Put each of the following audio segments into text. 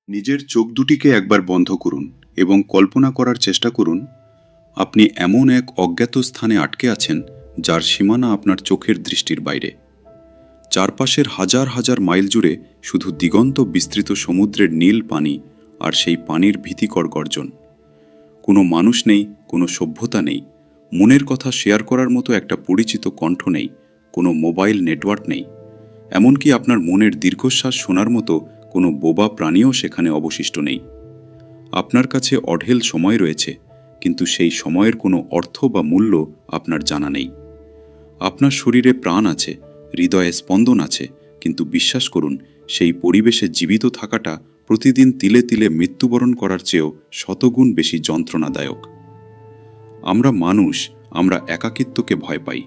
নিজের চোখ দুটিকে একবার বন্ধ করুন এবং কল্পনা করার চেষ্টা করুন আপনি এমন এক অজ্ঞাত স্থানে আটকে আছেন যার সীমানা আপনার চোখের দৃষ্টির বাইরে। চারপাশের হাজার হাজার মাইল জুড়ে শুধু দিগন্ত বিস্তৃত সমুদ্রের নীল পানি আর সেই পানির ভীতিকর গর্জন। কোনো মানুষ নেই, কোনো সভ্যতা নেই, মনের কথা শেয়ার করার মতো একটা পরিচিত কণ্ঠ নেই, কোনো মোবাইল নেটওয়ার্ক নেই, এমনকি আপনার মনের দীর্ঘশ্বাস শোনার মতো কোনো বোবা প্রাণীও সেখানে অবশিষ্ট নেই। আপনার কাছে অঢেল সময় রয়েছে, কিন্তু সেই সময়ের কোনো অর্থ বা মূল্য আপনার জানা নেই। আপনার শরীরে প্রাণ আছে, হৃদয়ে স্পন্দন আছে, কিন্তু বিশ্বাস করুন, সেই পরিবেশে জীবিত থাকাটা প্রতিদিন তিলে তিলে মৃত্যুবরণ করার চেয়েও শতগুণ বেশি যন্ত্রণাদায়ক। আমরা মানুষ, আমরা একাকিত্বকে ভয় পাই,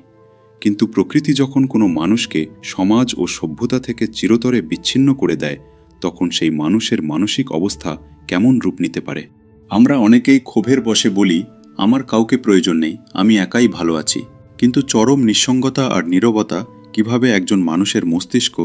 কিন্তু প্রকৃতি যখন কোনো মানুষকে সমাজ ও সভ্যতা থেকে চিরতরে বিচ্ছিন্ন করে দেয়, তখন সেই মানুষের মানসিক অবস্থা কেমন রূপ নিতে পারে। আমরা অনেকেই ক্ষোভের বশে বলি, আমার কাউকে প্রয়োজন নেই, আমি একাই ভালো আছি। কিন্তু চরম নিঃসঙ্গতা আর নীরবতা কিভাবে একজন মানুষের মস্তিষ্ক,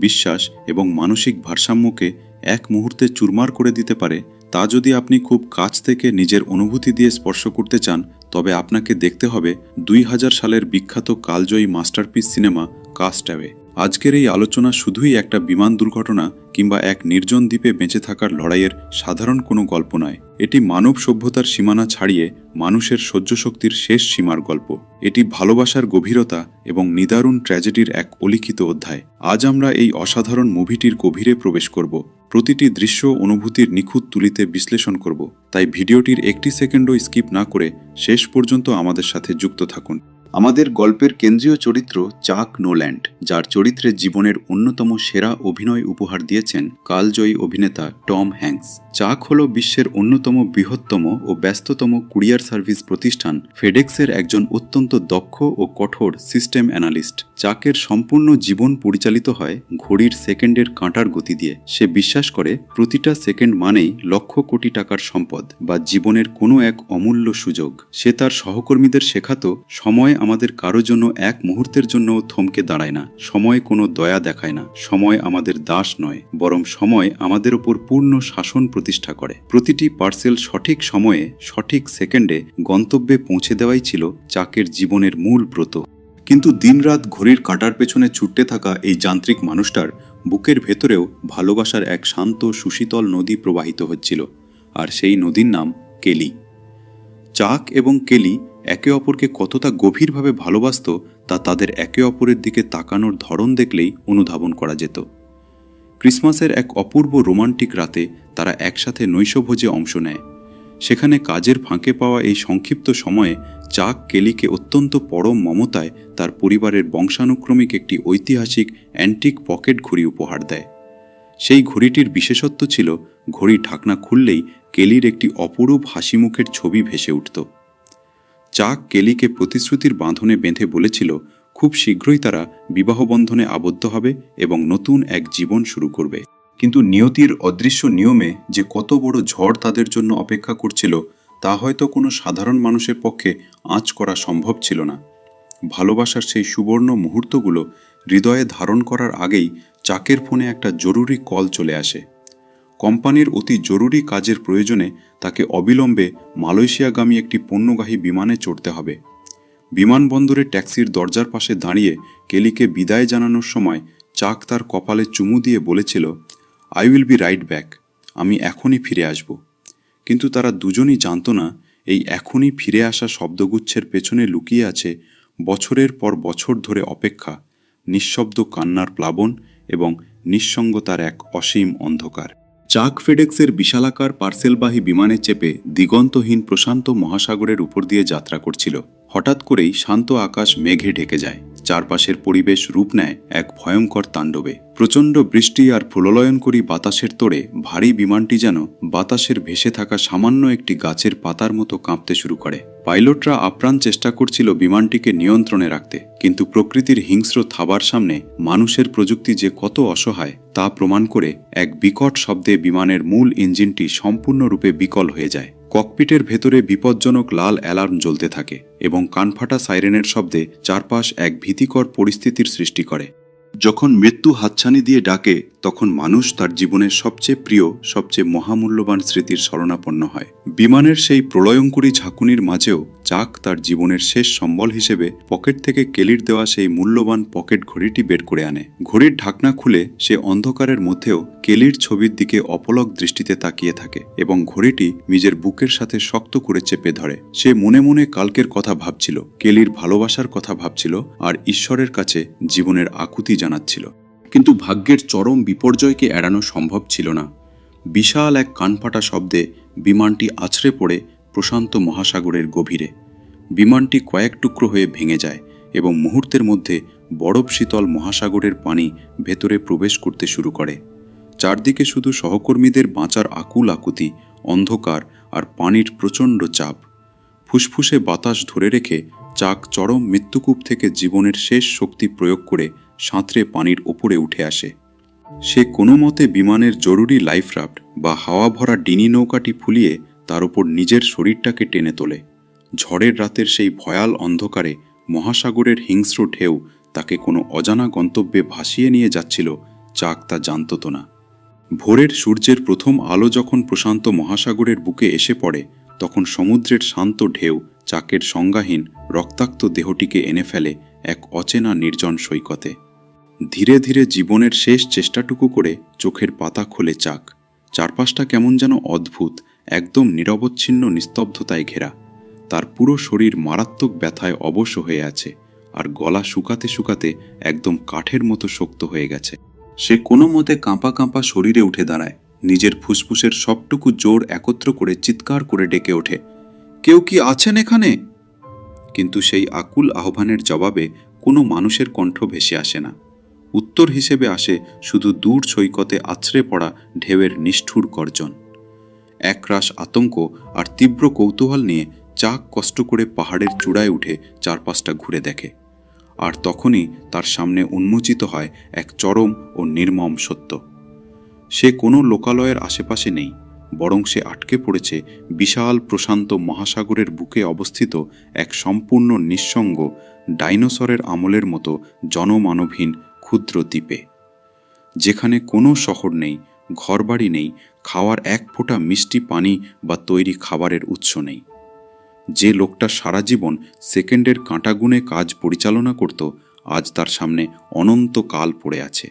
বিশ্বাস এবং মানসিক ভারসাম্যকে এক মুহূর্তে চুরমার করে দিতে পারে, তা যদি আপনি খুব কাছ থেকে নিজের অনুভূতি দিয়ে স্পর্শ করতে চান, তবে আপনাকে দেখতে হবে 2000 সালের বিখ্যাত কালজয়ী মাস্টারপিস সিনেমা কাস্টঅ্যাওয়ে। আজকের এই আলোচনা শুধুই একটা বিমান দুর্ঘটনা কিংবা এক নির্জন দ্বীপে বেঁচে থাকার লড়াইয়ের সাধারণ কোনো গল্প নয়। এটি মানব সভ্যতার সীমানা ছাড়িয়ে মানুষের সহ্যশক্তির শেষ সীমার গল্প। এটি ভালোবাসার গভীরতা এবং নিদারুণ ট্র্যাজেডির এক অলিখিত অধ্যায়। আজ আমরা এই অসাধারণ মুভিটির গভীরে প্রবেশ করব, প্রতিটি দৃশ্য অনুভূতির নিখুঁত তুলিতে বিশ্লেষণ করব। তাই ভিডিওটির একটি সেকেন্ডও স্কিপ না করে শেষ পর্যন্ত আমাদের সাথে যুক্ত থাকুন। আমাদের গল্পের কেন্দ্রীয় চরিত্র চাক নোল্যান্ড, যার চরিত্রে জীবনের অন্যতম সেরা অভিনয় উপহার দিয়েছেন কালজয়ী অভিনেতা টম হ্যাঙ্কস। চাক হল বিশ্বের অন্যতম বৃহত্তম ও ব্যস্ততম কুরিয়ার সার্ভিস প্রতিষ্ঠান ফেডেক্সের একজন অত্যন্ত দক্ষ ও কঠোর সিস্টেম অ্যানালিস্ট। চাকের সম্পূর্ণ জীবন পরিচালিত হয় ঘড়ির সেকেন্ডের কাঁটার গতি দিয়ে। সে বিশ্বাস করে প্রতিটা সেকেন্ড মানেই লক্ষ কোটি টাকার সম্পদ বা জীবনের কোনো এক অমূল্য সুযোগ। সে তার সহকর্মীদের শেখাতো, সময় আমাদের কারো জন্য এক মুহূর্তের জন্য থমকে দাঁড়ায় না, সময় কোনো দয়া দেখায় না, সময় আমাদের দাস নয়, বরং সময় আমাদের ওপর পূর্ণ শাসন প্রতিষ্ঠা করে। প্রতিটি পার্সেল সঠিক সময়ে সঠিক সেকেন্ডে গন্তব্যে পৌঁছে দেওয়াই ছিল চাকের জীবনের মূল ব্রত। কিন্তু দিনরাত ঘড়ির কাঁটার পেছনে ছুটতে থাকা এই যান্ত্রিক মানুষটার বুকের ভেতরেও ভালোবাসার এক শান্ত সুশীতল নদী প্রবাহিত হচ্ছিল, আর সেই নদীর নাম কেলি। চাক এবং কেলি একে অপরকে কতটা গভীরভাবে ভালোবাসত তা তাদের একে অপরের দিকে তাকানোর ধরন দেখলেই অনুধাবন করা যেত। ক্রিসমাসের এক অপূর্ব রোমান্টিক রাতে তারা একসাথে নৈশভোজে অংশ নেয়। সেখানে কাজের ফাঁকে পাওয়া এই সংক্ষিপ্ত সময়ে চাক কেলিকে অত্যন্ত পরম মমতায় তার পরিবারের বংশানুক্রমিক একটি ঐতিহাসিক অ্যান্টিক পকেট ঘড়ি উপহার দেয়। সেই ঘড়িটির বিশেষত্ব ছিল, ঘড়ি ঢাকনা খুললেই কেলির একটি অপরূপ হাসিমুখের ছবি ভেসে উঠত। চাক কেলিকে প্রতিশ্রুতির বাঁধনে বেঁধে বলেছিল খুব শীঘ্রই তারা বিবাহবন্ধনে আবদ্ধ হবে এবং নতুন এক জীবন শুরু করবে। কিন্তু নিয়তির অদৃশ্য নিয়মে যে কত বড় ঝড় তাদের জন্য অপেক্ষা করছিল তা হয়তো কোনো সাধারণ মানুষের পক্ষে আঁচ করা সম্ভব ছিল না। ভালোবাসার সেই সুবর্ণ মুহূর্তগুলো হৃদয়ে ধারণ করার আগেই চাকের ফোনে একটা জরুরি কল চলে আসে। কোম্পানির অতি জরুরি কাজের প্রয়োজনে তাকে অবিলম্বে মালয়েশিয়াগামী একটি পণ্যবাহী বিমানে চড়তে হবে। বিমানবন্দরে ট্যাক্সির দরজার পাশে দাঁড়িয়ে কেলিকে বিদায় জানানোর সময় চাক তার কপালে চুমু দিয়ে বলেছিল, I will be right back, আমি এখনই ফিরে আসব। কিন্তু তারা দুজনই জানত না, এই এখনই ফিরে আসা শব্দগুচ্ছের পেছনে লুকিয়ে আছে বছরের পর বছর ধরে অপেক্ষা, নিঃশব্দ কান্নার প্লাবন এবং নিঃসঙ্গতার এক অসীম অন্ধকার। চাক ফেডেক্সের বিশালাকার পার্সেলবাহী বিমানে চেপে দিগন্তহীন প্রশান্ত মহাসাগরের উপর দিয়ে যাত্রা করছিল। হঠাৎ করেই শান্ত আকাশ মেঘে ঢেকে যায়। চারপাশের পরিবেশ রূপ নেয় এক ভয়ঙ্কর তাণ্ডবে। প্রচণ্ড বৃষ্টি আর প্রলয়ঙ্করী বাতাসের তোড়ে ভারী বিমানটি যেন বাতাসের ভেসে থাকা সামান্য একটি গাছের পাতার মতো কাঁপতে শুরু করে। পাইলটরা আপ্রাণ চেষ্টা করছিল বিমানটিকে নিয়ন্ত্রণে রাখতে, কিন্তু প্রকৃতির হিংস্র থাবার সামনে মানুষের প্রযুক্তি যে কত অসহায় তা প্রমাণ করে এক বিকট শব্দে বিমানের মূল ইঞ্জিনটি সম্পূর্ণরূপে বিকল হয়ে যায়। ককপিটের ভেতরে বিপজ্জনক লাল অ্যালার্ম জ্বলতে থাকে এবং কানফাটা সাইরেনের শব্দে চারপাশ এক ভীতিকর পরিস্থিতির সৃষ্টি করে। যখন মৃত্যু হাতছানি দিয়ে ডাকে তখন মানুষ তার জীবনের সবচেয়ে প্রিয়, সবচেয়ে মহামূল্যবান স্মৃতির শরণাপন্ন হয়। বিমানের সেই প্রলয়ঙ্করী ঝাঁকুনির মাঝেও চাক তার জীবনের শেষ সম্বল হিসেবে পকেট থেকে কেলির দেওয়া সেই মূল্যবান পকেট ঘড়িটি বের করে আনে। ঘড়ির ঢাকনা খুলে সে অন্ধকারের মধ্যেও কেলির ছবির দিকে অপলক দৃষ্টিতে তাকিয়ে থাকে এবং ঘড়িটি নিজের বুকের সাথে শক্ত করে চেপে ধরে। সে মনে মনে কালকের কথা ভাবছিল, কেলির ভালোবাসার কথা ভাবছিল, আর ঈশ্বরের কাছে জীবনের আকুতি জানাচ্ছিল। কিন্তু ভাগ্যের চরম বিপর্যয়কে এড়ানো সম্ভব ছিল না। বিশাল এক কানফাটা শব্দে বিমানটি আছড়ে পড়ে প্রশান্ত মহাসাগরের গভীরে। বিমানটি কয়েক টুকরো হয়ে ভেঙে যায় এবং মুহূর্তের মধ্যে বরফ শীতল মহাসাগরের পানি ভেতরে প্রবেশ করতে শুরু করে। চারদিকে শুধু সহকর্মীদের বাঁচার আকুল আকুতি, অন্ধকার আর পানির প্রচণ্ড চাপ। ফুসফুসে বাতাস ধরে রেখে চাক চরম মৃত্যুকূপ থেকে জীবনের শেষ শক্তি প্রয়োগ করে সাঁতরে পানির ওপরে উঠে আসে। সে কোনো মতে বিমানের জরুরি লাইফ রাফট বা হাওয়া ভরা ডিঙি নৌকাটি ফুলিয়ে তার উপর নিজের শরীরটাকে টেনে তোলে। ঝড়ের রাতের সেই ভয়াল অন্ধকারে মহাসাগরের হিংস্র ঢেউ তাকে কোনো অজানা গন্তব্যে ভাসিয়ে নিয়ে যাচ্ছিল, চাক তা জানত তো না। ভোরের সূর্যের প্রথম আলো যখন প্রশান্ত মহাসাগরের বুকে এসে পড়ে, তখন সমুদ্রের শান্ত ঢেউ চাকের সংজ্ঞাহীন রক্তাক্ত দেহটিকে এনে ফেলে এক অচেনা নির্জন সৈকতে। ধীরে ধীরে জীবনের শেষ চেষ্টাটুকু করে চোখের পাতা খোলে চাক। চারপাশটা কেমন যেন অদ্ভুত, একদম নিরবচ্ছিন্ন নিস্তব্ধতায় ঘেরা। তার পুরো শরীর মারাত্মক ব্যথায় অবশ হয়ে আছে, আর গলা শুকাতে শুকাতে একদম কাঠের মতো শক্ত হয়ে গেছে। সে কোনো মতে কাঁপা কাঁপা শরীরে উঠে দাঁড়ায়, নিজের ফুসফুসের সবটুকু জোর একত্র করে চিৎকার করে ডেকে ওঠে, কেউ কি আছেন এখানে? কিন্তু সেই আকুল আহ্বানের জবাবে কোনো মানুষের কণ্ঠ ভেসে আসে না। উত্তর হিসেবে আসে শুধু দূর সৈকতে আছড়ে পড়া ঢেউয়ের নিষ্ঠুর গর্জন। একরাশ আতঙ্ক আর তীব্র কৌতূহল নিয়ে চাক কষ্ট করে পাহাড়ের চূড়ায় উঠে চারপাশটা ঘুরে দেখে। আর তখনই তার সামনে উন্মোচিত হয় এক চরম ও নির্মম সত্য। সে কোনো লোকালয়ের আশেপাশে নেই, বরং সে আটকে পড়েছে বিশাল প্রশান্ত মহাসাগরের বুকে অবস্থিত এক সম্পূর্ণ নিঃসঙ্গ, ডাইনোসরের আমলের মতো জনমানবহীন ক্ষুদ্র দ্বীপে, যেখানে কোনো শহর নেই, ঘরবাড়ি নেই, খাওয়ার এক ফোঁটা মিষ্টি পানি বা তৈরি খাবারের উৎস নেই। যে লোকটা সারা জীবন সেকেন্ডের কাঁটা গুণে কাজ পরিচালনা করত, আজ তার সামনে অনন্ত কাল পড়ে আছে।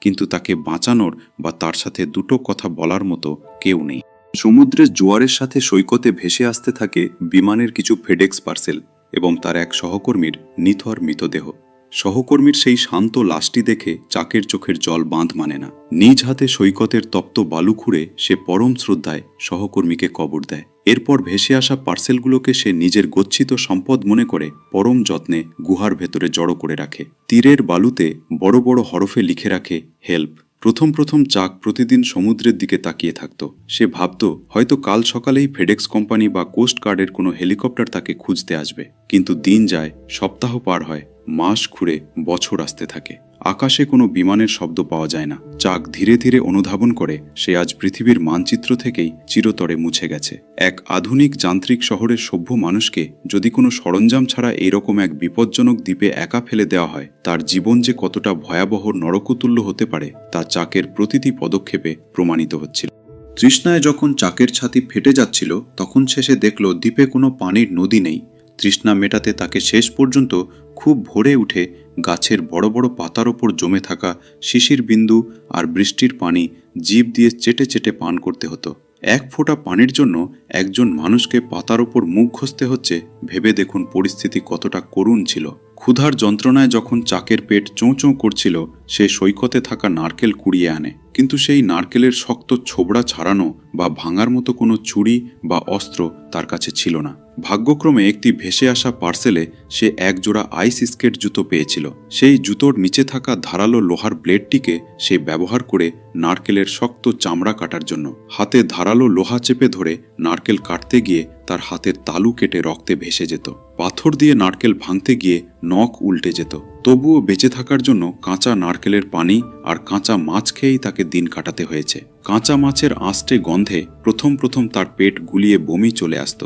কিন্তু তাকে বাঁচানোর বা তার সাথে দুটো কথা বলার মতো কেউ নেই। সমুদ্রের জোয়ারের সাথে সৈকতে ভেসে আসতে থাকে বিমানের কিছু ফেডেক্স পার্সেল এবং তার এক সহকর্মীর নিথর মৃতদেহ। সহকর্মীর সেই শান্ত লাশটি দেখে চাকের চোখের জল বাঁধ মানে না। নিজ হাতে সৈকতের তপ্ত বালু খুঁড়ে সে পরম শ্রদ্ধায় সহকর্মীকে কবর দেয়। এরপর ভেসে আসা পার্সেলগুলোকে সে নিজের গচ্ছিত সম্পদ মনে করে পরম যত্নে গুহার ভেতরে জড়ো করে রাখে। তীরের বালুতে বড় বড় হরফে লিখে রাখে হেল্প। প্রথম প্রথম চাক প্রতিদিন সমুদ্রের দিকে তাকিয়ে থাকত। সে ভাবত হয়তো কাল সকালেই ফেডেক্স কোম্পানি বা কোস্ট গার্ডের কোনো হেলিকপ্টার তাকে খুঁজতে আসবে। কিন্তু দিন যায়, সপ্তাহ পার হয়, মাস ঘুরে বছর আসতে থাকে। আকাশে কোনো বিমানের শব্দ পাওয়া যায় না। চাক ধীরে ধীরে অনুধাবন করে সে আজ পৃথিবীর মানচিত্র থেকেই চিরতরে মুছে গেছে। এক আধুনিক যান্ত্রিক শহরের সভ্য মানুষকে যদি কোনো সরঞ্জাম ছাড়া এরকম এক বিপজ্জনক দ্বীপে একা ফেলে দেওয়া হয়, তার জীবন যে কতটা ভয়াবহ নরকতুল্য হতে পারে তা চাকের প্রতিটি পদক্ষেপে প্রমাণিত হচ্ছিল। তৃষ্ণায় যখন চাকের ছাতি ফেটে যাচ্ছিল, তখন শেষে দেখল দ্বীপে কোনো পানির নদী নেই। তৃষ্ণা মেটাতে তাকে শেষ পর্যন্ত খুব ভোরে উঠে গাছের বড় বড় পাতার ওপর জমে থাকা শিশির বিন্দু আর বৃষ্টির পানি জিভ দিয়ে চেটে চেটে পান করতে হতো। এক ফোঁটা পানির জন্য একজন মানুষকে পাতার ওপর মুখ ঘষতে হচ্ছে, ভেবে দেখুন পরিস্থিতি কতটা করুণ ছিল। ক্ষুধার যন্ত্রণায় যখন চাকের পেট চোঁ চোঁ করছিল, সে সৈকতে থাকা নারকেল কুড়িয়ে আনে। কিন্তু সেই নারকেলের শক্ত ছোবড়া ছাড়ানো বা ভাঙার মতো কোনো ছুরি বা অস্ত্র তার কাছে ছিল না। ভাগ্যক্রমে একটি ভেসে আসা পার্সেলে সে এক জোড়া আইস স্কেট জুতো পেয়েছিল। সেই জুতোর নিচে থাকা ধারালো লোহার ব্লেডটিকে সে ব্যবহার করে নারকেলের শক্ত চামড়া কাটার জন্য। হাতে ধারালো লোহা চেপে ধরে নারকেল কাটতে গিয়ে তার হাতের তালু কেটে রক্তে ভেসে যেত। পাথর দিয়ে নারকেল ভাঙতে গিয়ে নখ উল্টে যেত। তবুও বেঁচে থাকার জন্য কাঁচা নারকেলের পানি আর কাঁচা মাছ খেয়েই তাকে দিন কাটাতে হয়েছে। কাঁচা মাছের আঁশটে গন্ধে প্রথম প্রথম তার পেট গুলিয়ে বমি চলে আসত।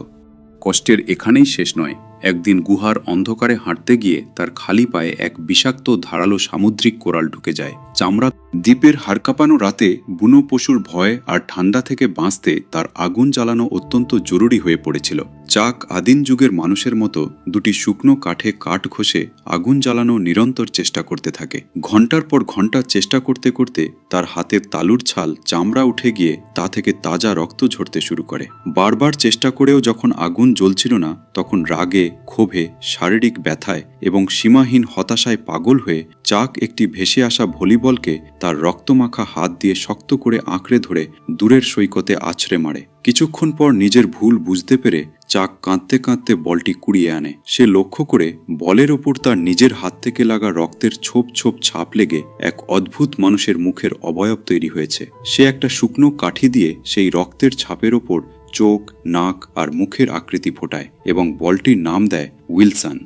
কষ্টের এখানেই শেষ নয়। একদিন গুহার অন্ধকারে হাঁটতে গিয়ে তার খালি পায়ে এক বিষাক্ত ধারালো সামুদ্রিক কোরাল ঢুকে যায়। চামড়া দ্বীপের হাড় কাঁপানো রাতে বুনো পশুর ভয় আর ঠান্ডা থেকে বাঁচতে তার আগুন জ্বালানো অত্যন্ত জরুরি হয়ে পড়েছিল। চাক আদিম যুগের মানুষের মতো দুটি শুকনো কাঠে কাঠ ঘষে আগুন জ্বালানো নিরন্তর চেষ্টা করতে থাকে। ঘন্টার পর ঘন্টা চেষ্টা করতে করতে তার হাতের তালুর ছাল চামড়া উঠে গিয়ে তা থেকে তাজা রক্ত ঝরতে শুরু করে। বারবার চেষ্টা করেও যখন আগুন জ্বলছিল না, তখন রাগে, ক্ষোভে, শারীরিক ব্যথায় এবং সীমাহীন হতাশায় পাগল হয়ে চাক একটি ভেসে আসা ভলিবলকে তার রক্তমাখা হাত দিয়ে শক্ত করে আঁকড়ে ধরে দূরের সৈকতে আছড়ে মারে। কিছুক্ষণ পর নিজের ভুল বুঝতে পেরে চাক কাঁদতে কাঁদতে বলটি কুড়িয়ে আনে। সে লক্ষ্য করে বলের ওপর তার নিজের হাত থেকে লাগা রক্তের ছোপ ছোপ ছাপ লেগে এক অদ্ভুত মানুষের মুখের অবয়ব তৈরি হয়েছে। সে একটা শুকনো কাঠি দিয়ে সেই রক্তের ছাপের ওপর চোখ, নাক আর মুখের আকৃতি ফোটায় এবং বলটির নাম দেয় উইলসন।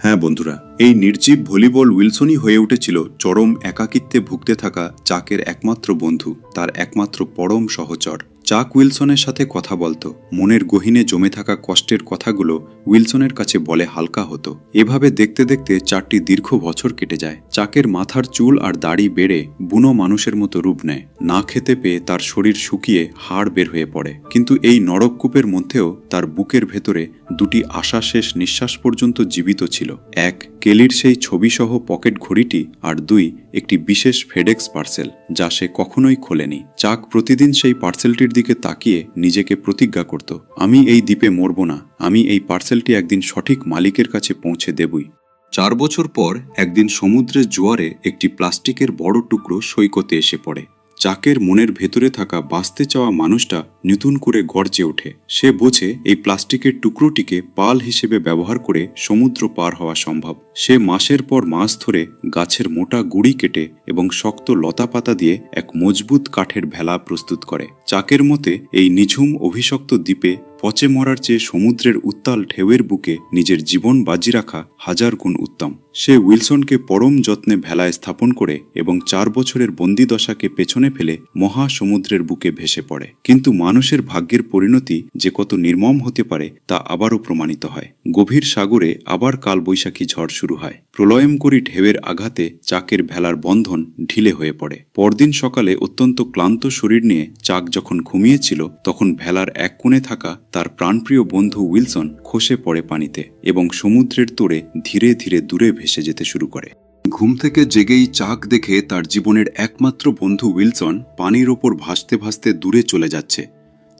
হ্যাঁ বন্ধুরা, এই নির্জীব ভলিবল উইলসনই হয়ে উঠেছিল চরম একাকিত্বে ভুগতে থাকা চাকের একমাত্র বন্ধু, তার একমাত্র পরম সহচর। চাক উইলসনের সাথে কথা বলতো, মনের গহীনে জমে থাকা কষ্টের কথাগুলো উইলসনের কাছে বলে হালকা হতো। এভাবে দেখতে দেখতে 4টি দীর্ঘ বছর কেটে যায়। চাকের মাথার চুল আর দাড়ি বেড়ে বুনো মানুষের মতো রূপ নেয়। না খেতে পেয়ে তার শরীর শুকিয়ে হাড় বের হয়ে পড়ে। কিন্তু এই নরককূপের মধ্যেও তার বুকের ভেতরে দুটি আশা শেষ নিঃশ্বাস পর্যন্ত জীবিত ছিল। এক, কেলির সেই ছবিসহ পকেট ঘড়িটি, আর 2, একটি বিশেষ ফেডেক্স পার্সেল যা সে কখনোই খোলেনি। চাক প্রতিদিন সেই পার্সেলটির দিকে তাকিয়ে নিজেকে প্রতিজ্ঞা করত, আমি এই দ্বীপে মরব না, আমি এই পার্সেলটি একদিন সঠিক মালিকের কাছে পৌঁছে দেবই। 4 বছর পর একদিন সমুদ্রের জোয়ারে একটি প্লাস্টিকের বড় টুকরো সৈকতে এসে পড়ে। চাকের মনের ভেতরে থাকা বাঁচতে চাওয়া মানুষটা নতুন করে গর্জে ওঠে। সে বোঝে এই প্লাস্টিকের টুকরোটিকে পাল হিসেবে ব্যবহার করে সমুদ্র পার হওয়া সম্ভব। সে মাসের পর মাস ধরে গাছের মোটা গুড়ি কেটে এবং শক্ত লতাপাতা দিয়ে এক মজবুত কাঠের ভেলা প্রস্তুত করে। চাকের মতে এই নিঝুম অভিশপ্ত দ্বীপে পচে মরার চেয়ে সমুদ্রের উত্তাল ঢেউয়ের বুকে নিজের জীবন বাজি রাখা হাজার গুণ উত্তম। সে উইলসনকে পরম যত্নে ভেলায় স্থাপন করে এবং 4 বছরের বন্দিদশাকে পেছনে ফেলে মহা সমুদ্রের বুকে ভেসে পড়ে। কিন্তু মানুষের ভাগ্যের পরিণতি যে কত নির্মম হতে পারে তা আবারও প্রমাণিত হয়। গভীর সাগরে আবার কালবৈশাখী ঝড় শুরু হয়। প্রলয়ঙ্করী ঢেউয়ের আঘাতে চাকের ভেলার বন্ধন ঢিলে হয়ে পড়ে। পরদিন সকালে অত্যন্ত ক্লান্ত শরীর নিয়ে চাক যখন ঘুমিয়েছিল, তখন ভেলার এক কোণে থাকা তার প্রাণপ্রিয় বন্ধু উইলসন খসে পড়ে পানিতে এবং সমুদ্রের তোড়ে ধীরে ধীরে দূরে ভেসে যেতে শুরু করে। ঘুম থেকে জেগেই চাক দেখে তার জীবনের একমাত্র বন্ধু উইলসন পানির ওপর ভাসতে ভাসতে দূরে চলে যাচ্ছে।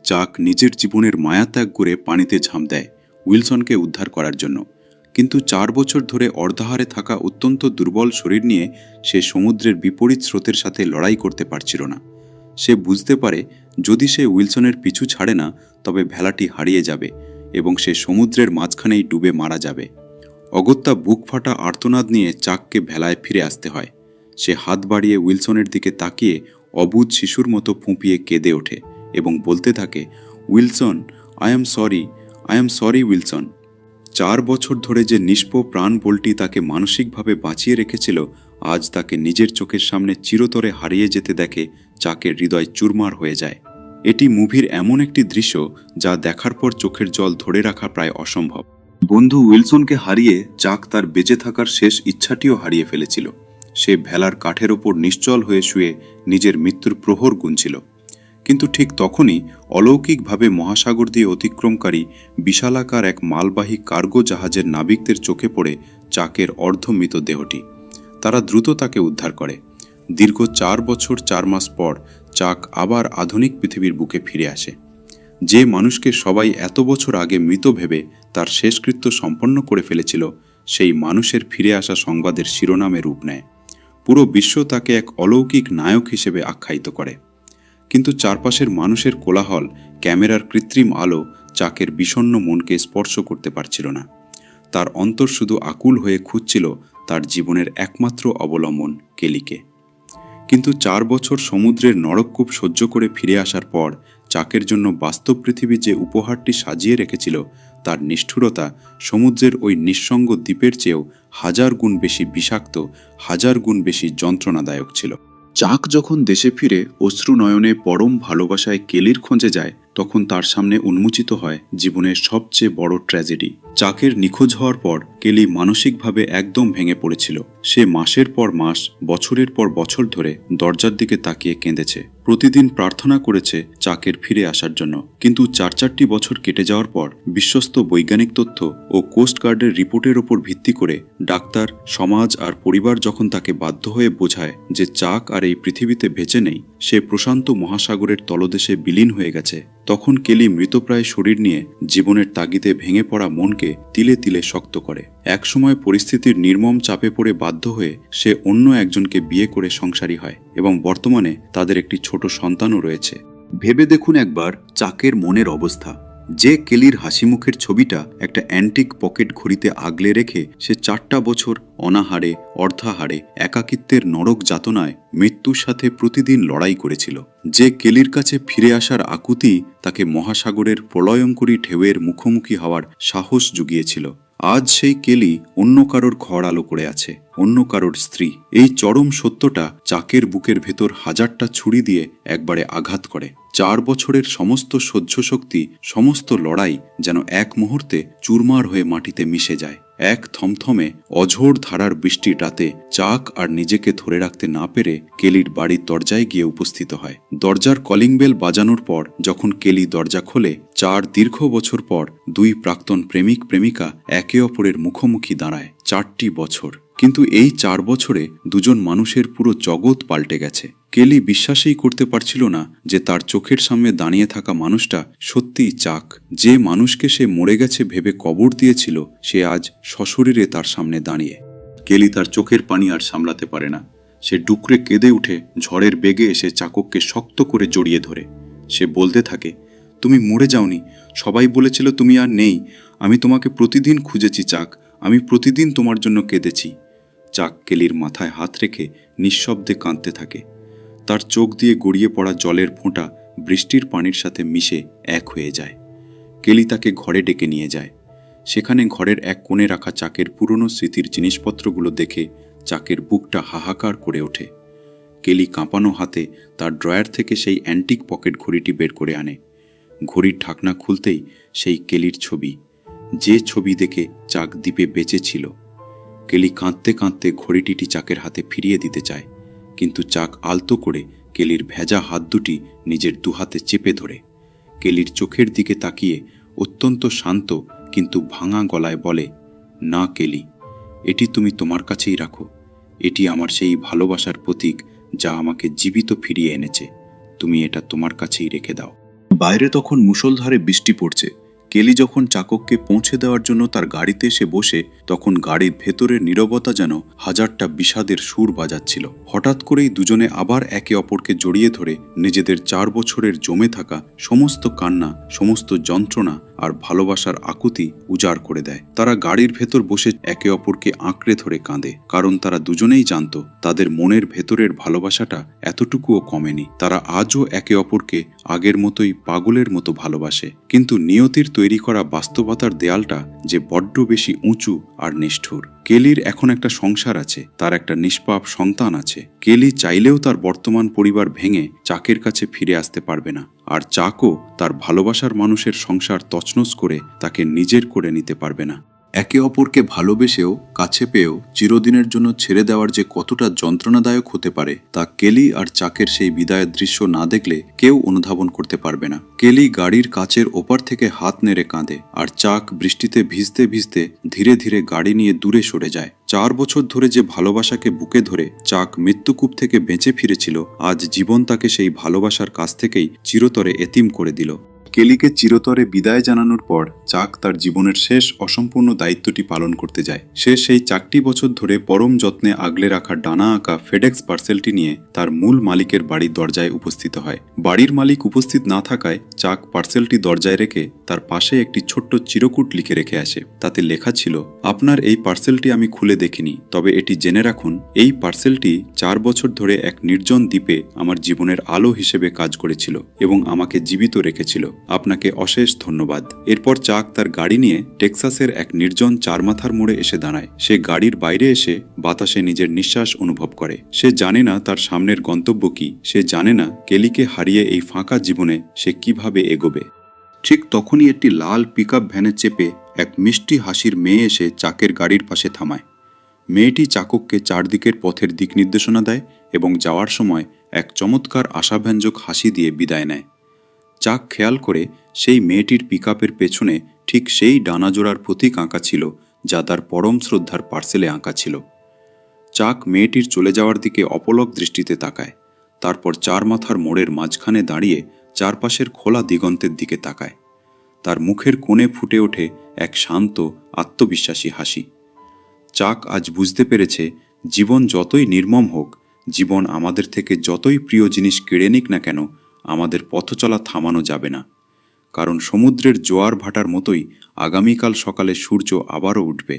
চাক নিজের জীবনের মায়াত্যাগ করে পানিতে ঝাঁপ দেয় উইলসনকে উদ্ধার করার জন্য। কিন্তু 4 বছর ধরে অর্ধাহারে থাকা অত্যন্ত দুর্বল শরীর নিয়ে সে সমুদ্রের বিপরীত স্রোতের সাথে লড়াই করতে পারছিল না। সে বুঝতে পারে যদি সে উইলসনের পিছু ছাড়ে না, তবে ভেলাটি হারিয়ে যাবে এবং সে সমুদ্রের মাঝখানেই ডুবে মারা যাবে। অগত্যা বুক ফাটা আর্তনাদ নিয়ে চাককে ভেলায় ফিরে আসতে হয়। সে হাত বাড়িয়ে উইলসনের দিকে তাকিয়ে অবুঝ শিশুর মতো ফুঁপিয়ে কেঁদে ওঠে এবং বলতে থাকে, Wilson, I am sorry Wilson. 4 বছর ধরে যে নিষ্প প্রাণ বলটি তাকে মানসিকভাবে বাঁচিয়ে রেখেছিল, আজ তাকে নিজের চোখের সামনে চিরতরে হারিয়ে যেতে দেখে চাকের হৃদয় চুরমার হয়ে যায়। এটি মুভির এমন একটি দৃশ্য যা দেখার পর চোখের জল ধরে রাখা প্রায় অসম্ভব। বন্ধু উইলসনকে হারিয়ে চাক তার বেঁচে থাকার শেষ ইচ্ছাটিও হারিয়ে ফেলেছিল। সে ভেলার কাঠের ওপর নিশ্চল হয়ে শুয়ে নিজের মৃত্যুর প্রহর গুনছিল। কিন্তু ঠিক তখনই অলৌকিকভাবে মহাসাগর দিয়ে অতিক্রমকারী বিশালাকার এক মালবাহী কার্গো জাহাজের নাবিকদের চোখে পড়ে চাকের অর্ধমৃত দেহটি। তারা দ্রুত তাকে উদ্ধার করে। দীর্ঘ 4 বছর 4 মাস পর চাক আবার আধুনিক পৃথিবীর বুকে ফিরে আসে। যে মানুষকে সবাই এত বছর আগে মৃত ভেবে তার শেষকৃত্য সম্পন্ন করে ফেলেছিল, সেই মানুষের ফিরে আসা সংবাদের শিরোনামে রূপ নেয়। পুরো বিশ্ব তাকে এক অলৌকিক নায়ক হিসেবে আখ্যায়িত করে। কিন্তু চারপাশের মানুষের কোলাহল, ক্যামেরার কৃত্রিম আলো চাকের বিষণ্ণ মনকে স্পর্শ করতে পারছিল না। তার অন্তর শুধু আকুল হয়ে খুঁজছিল তার জীবনের একমাত্র অবলম্বন কেলিকে। কিন্তু 4 বছর সমুদ্রের নরককূপ সহ্য করে ফিরে আসার পর চাকের জন্য বাস্তব পৃথিবী যে উপহারটি সাজিয়ে রেখেছিল, তার নিষ্ঠুরতা সমুদ্রের ওই নিঃসঙ্গ দ্বীপের চেয়েও 1000 গুণ বেশি বিষাক্ত, 1000 গুণ বেশি যন্ত্রণাদায়ক ছিল। চাক যখন দেশে ফিরে অশ্রু নয়নে পরম ভালোবাসায় কেলির খোঁজে যায়, তখন তার সামনে উন্মোচিত হয় জীবনের সবচেয়ে বড় ট্র্যাজেডি। চাকের নিখোঁজ হওয়ার পর কেলি মানসিকভাবে একদম ভেঙে পড়েছিল। সে মাসের পর মাস, বছরের পর বছর ধরে দরজার দিকে তাকিয়ে কেঁদেছে। প্রতিদিন প্রার্থনা করেছে চাকের ফিরে আসার জন্য। কিন্তু 4 বছর কেটে যাওয়ার পর বিশ্বস্ত বৈজ্ঞানিক তথ্য ও কোস্টগার্ডের রিপোর্টের ওপর ভিত্তি করে ডাক্তার, সমাজ আর পরিবার যখন তাকে বাধ্য হয়ে বোঝায় যে চাক আর এই পৃথিবীতে বেঁচে নেই, সে প্রশান্ত মহাসাগরের তলদেশে বিলীন হয়ে গেছে, তখন কেলি মৃতপ্রায় শরীর নিয়ে জীবনের তাগিদে ভেঙে পড়া মনকে তিলে তিলে শক্ত করে। একসময় পরিস্থিতির নির্মম চাপে পড়ে বাধ্য হয়ে সে অন্য একজনকে বিয়ে করে সংসারী হয় এবং বর্তমানে তাদের একটি ছোট সন্তানও রয়েছে। ভেবে দেখুন একবার চাকের মনের অবস্থা। যে কেলির হাসিমুখের ছবিটা একটা অ্যান্টিক পকেট ঘড়িতে আগলে রেখে সে 4টা বছর অনাহারে, অর্ধাহারে, একাকিত্বের নরক যাতনায় মৃত্যুর সাথে প্রতিদিন লড়াই করেছিল। যে কেলির কাছে ফিরে আসার আকুতি তাকে মহাসাগরের প্রলয়ঙ্করী ঢেউয়ের মুখোমুখি হওয়ার সাহস জুগিয়েছিল, আজ সেই কেলি অন্য কারোর ঘর আলো করে আছে, অন্য কারোর স্ত্রী। এই চরম সত্যটা চাকের বুকের ভেতর হাজারটা ছুরি দিয়ে একবারে আঘাত করে। 4 বছরের সমস্ত সহ্য শক্তি, সমস্ত লড়াই যেন এক মুহূর্তে চুরমার হয়ে মাটিতে মিশে যায়। এক থমথমে অঝোর ধারার বৃষ্টির রাতে চাক আর নিজেকে ধরে রাখতে না পেরে কেলির বাড়ির দরজায় গিয়ে উপস্থিত হয়। দরজার কলিং বেল বাজানোর পর যখন কেলি দরজা খোলে, 4 দীর্ঘ বছর পর 2 প্রাক্তন প্রেমিক প্রেমিকা একে অপরের মুখোমুখি দাঁড়ায়। 4টি বছর, কিন্তু এই 4 বছরে দুজন মানুষের পুরো জগৎ পাল্টে গেছে। কেলি বিশ্বাসই করতে পারছিল না যে তার চোখের সামনে দাঁড়িয়ে থাকা মানুষটা সত্যিই চাক। যে মানুষকে সে মরে গেছে ভেবে কবর দিয়েছিল, সে আজ সশরীরে তার সামনে দাঁড়িয়ে। কেলি তার চোখের পানি আর সামলাতে পারে না। সে ডুকরে কেঁদে উঠে ঝড়ের বেগে এসে চাকককে শক্ত করে জড়িয়ে ধরে। সে বলতে থাকে, তুমি মরে যাওনি, সবাই বলেছিল তুমি আর নেই। আমি তোমাকে প্রতিদিন খুঁজেছি চাক, আমি প্রতিদিন তোমার জন্য কেঁদেছি। চাক কেলির মাথায় হাত রেখে নিঃশব্দে কাঁদতে থাকে। তার চোখ দিয়ে গড়িয়ে পড়া জলের ফোঁটা বৃষ্টির পানির সাথে মিশে এক হয়ে যায়। কেলি তাকে ঘরে ডেকে নিয়ে যায়। সেখানে ঘরের এক কোণে রাখা চাকের পুরনো স্মৃতির জিনিসপত্রগুলো দেখে চাকের বুকটা হাহাকার করে ওঠে। কেলি কাঁপানো হাতে তার ড্রয়ার থেকে সেই অ্যান্টিক পকেট ঘড়িটি বের করে আনে। ঘড়ির ঢাকনা খুলতেই সেই কেলির ছবি, যে ছবি দেখে চাক দ্বীপে বেঁচে ছিল। কেলি কাঁদতে কাঁদতে ঘড়িটি চাকের হাতে ফিরিয়ে দিতে চায়, কিন্তু চাক আলতো করে কেলির ভেজা হাত দুটি নিজের দুহাতে চেপে ধরে কেলির চোখের দিকে তাকিয়ে অত্যন্ত শান্ত কিন্তু ভাঙা গলায় বলে, না কেলি, এটি তুমি তোমার কাছেই রাখো। এটি আমার সেই ভালোবাসার প্রতীক যা আমাকে জীবিত ফিরিয়ে এনেছে। তুমি এটা তোমার কাছেই রেখে দাও। বাইরে তখন মুষলধারে বৃষ্টি পড়ছে। কেলি যখন চাকককে পৌঁছে দেওয়ার জন্য তার গাড়িতে এসে বসে, তখন গাড়ির ভেতরের নীরবতা যেন হাজারটা বিষাদের সুর বাজাচ্ছিল। হঠাৎ করেই দুজনে আবার একে অপরকে জড়িয়ে ধরে নিজেদের 4 বছরের জমে থাকা সমস্ত কান্না, সমস্ত যন্ত্রণা আর ভালোবাসার আকুতি উজাড় করে দেয়। তারা গাড়ির ভেতর বসে একে অপরকে আঁকড়ে ধরে কাঁদে, কারণ তারা দুজনেই জানত তাদের মনের ভেতরের ভালোবাসাটা এতটুকুও কমেনি। তারা আজও একে অপরকে আগের মতোই পাগলের মতো ভালোবাসে, কিন্তু নিয়তির তৈরি করা বাস্তবতার দেয়ালটা যে বড্ড বেশি উঁচু আর নিষ্ঠুর। কেলির এখন একটা সংসার আছে, তার একটা নিষ্পাপ সন্তান আছে। কেলি চাইলেও তার বর্তমান পরিবার ভেঙে চাকের কাছে ফিরে আসতে পারবে না, আর চাকও তার ভালোবাসার মানুষের সংসার তছনছ করে তাকে নিজের করে নিতে পারবে না। একে অপরকে ভালোবেসেও কাছে পেয়েও চিরদিনের জন্য ছেড়ে দেওয়ার যে কতটা যন্ত্রণাদায়ক হতে পারে, তা কেলি আর চাকের সেই বিদায়ের দৃশ্য না দেখলে কেউ অনুধাবন করতে পারবে না। কেলি গাড়ির কাচের ওপার থেকে হাত নেড়ে কাঁদে, আর চাক বৃষ্টিতে ভিজতে ভিজতে ধীরে ধীরে গাড়ি নিয়ে দূরে সরে যায়। 4 বছর ধরে যে ভালোবাসাকে বুকে ধরে চাক মৃত্যুকূপ থেকে বেঁচে ফিরেছিল, আজ জীবন তাকে সেই ভালোবাসার কাছ থেকেই চিরতরে এতিম করে দিল। কেলিকে চিরতরে বিদায় জানানোর পর চাক তার জীবনের শেষ অসম্পূর্ণ দায়িত্বটি পালন করতে যায়। সে সেই 4টি বছর ধরে পরম যত্নে আগলে রাখা ডানা আঁকা ফেডেক্স পার্সেলটি নিয়ে তার মূল মালিকের বাড়ির দরজায় উপস্থিত হয়। বাড়ির মালিক উপস্থিত না থাকায় চাক পার্সেলটি দরজায় রেখে তার পাশে একটি ছোট্ট চিরকুট লিখে রেখে আসে। তাতে লেখা ছিল, আপনার এই পার্সেলটি আমি খুলে দেখিনি, তবে এটি জেনে রাখুন, এই পার্সেলটি 4 বছর ধরে এক নির্জন দ্বীপে আমার জীবনের আলো হিসেবে কাজ করেছিল এবং আমাকে জীবিত রেখেছিল। আপনাকে অশেষ ধন্যবাদ। এরপর চাক তার গাড়ি নিয়ে টেক্সাসের এক নির্জন 4 মাথার মোড়ে এসে দাঁড়ায়। সে গাড়ির বাইরে এসে বাতাসে নিজের নিঃশ্বাস অনুভব করে। সে জানে না তার সামনের গন্তব্য কি, সে জানে না কেলিকে হারিয়ে এই ফাঁকা জীবনে সে কিভাবে এগোবে। ঠিক তখনই একটি লাল পিকআপ ভ্যানে চেপে এক মিষ্টি হাসির মেয়ে এসে চাকের গাড়ির পাশে থামায়। মেয়েটি চাকককে চারদিকের পথের দিক নির্দেশনা দেয় এবং যাওয়ার সময় এক চমৎকার আশাব্যঞ্জক হাসি দিয়ে বিদায় নেয়। চাক খেয়াল করে সেই মেয়েটির পিকআপের পেছনে ঠিক সেই ডানাজোড়ার প্রতীক আঁকা ছিল যা তার পরম শ্রদ্ধার পার্সেলে আঁকা ছিল। চাক মেয়েটির চলে যাওয়ার দিকে অপলক দৃষ্টিতে তাকায়, তারপর চার মাথার মোড়ের মাঝখানে দাঁড়িয়ে চারপাশের খোলা দিগন্তের দিকে তাকায়। তার মুখের কোণে ফুটে ওঠে এক শান্ত আত্মবিশ্বাসী হাসি। চাক আজ বুঝতে পেরেছে, জীবন যতই নির্মম হোক, জীবন আমাদের থেকে যতই প্রিয় জিনিস কেড়ে নিক না কেন, আমাদের পথচলা থামানো যাবে না। কারণ সমুদ্রের জোয়ার ভাটার মতোই আগামীকাল সকালে সূর্য আবারও উঠবে।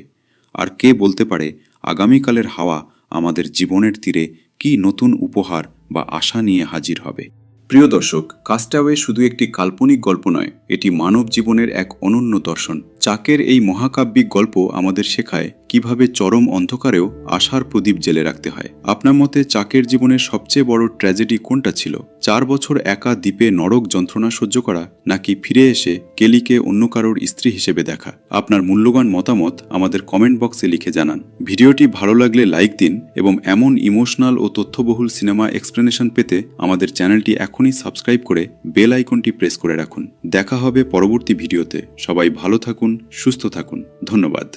আর কে বলতে পারে আগামীকালের হাওয়া আমাদের জীবনের তীরে কী নতুন উপহার বা আশা নিয়ে হাজির হবে। প্রিয় দর্শক, কাস্টাওয়ে শুধু একটি কাল্পনিক গল্প নয়, এটি মানব জীবনের এক অনন্য দর্শন। চাকের এই মহাকাব্যিক গল্প আমাদের শেখায় কিভাবে চরম অন্ধকারেও আশার প্রদীপ জেলে রাখতে হয়। আপনার মতে চাকের জীবনের সবচেয়ে বড় ট্র্যাজেডি কোনটা ছিল? 4 বছর একা দ্বীপে নরক যন্ত্রণা সহ্য করা, নাকি ফিরে এসে কেলিকে অন্য কারোর স্ত্রী হিসেবে দেখা? আপনার মূল্যবান মতামত আমাদের কমেন্ট বক্সে লিখে জানান। ভিডিওটি ভালো লাগলে লাইক দিন এবং এমন ইমোশনাল ও তথ্যবহুল সিনেমা এক্সপ্লেনেশন পেতে আমাদের চ্যানেলটি এখনই সাবস্ক্রাইব করে বেল আইকনটি প্রেস করে রাখুন। দেখা হবে পরবর্তী ভিডিওতে। সবাই ভালো থাকুন, সুস্থ থাকুন। ধন্যবাদ।